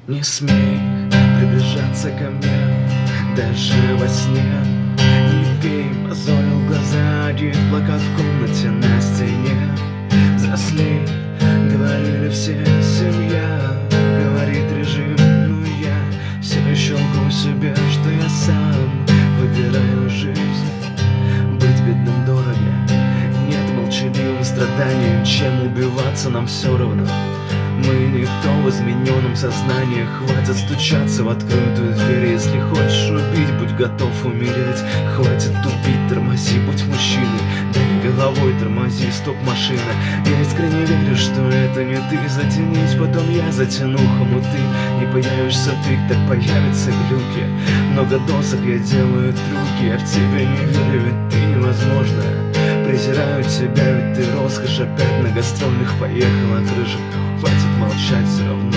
Не смей приближаться ко мне даже во сне. Не пей, мозолил глаза, один плакат в комнате на стене. Взрослей, говорили все, семья, говорит режим, ну я все еще лгу себе, что я сам выбираю жизнь. Быть бедным дорого, нет молчаливым страданием, чем убиваться нам все равно. Мы никто в измененном сознании. Хватит стучаться в открытую дверь. Если хочешь убить, будь готов умереть. Хватит тупить, тормози, будь мужчиной. Да не головой тормози, стоп, машина. Я искренне верю, что это не ты. Затянись, потом я затяну хомуты. Не появишься ты, так появятся глюки. Много досок, я делаю трюки. Я в тебя не верю, ведь ты невозможная. Презираю тебя, ведь ты роскошь. Опять на гастрольных поехал от рыжих. Хватит молчать, все равно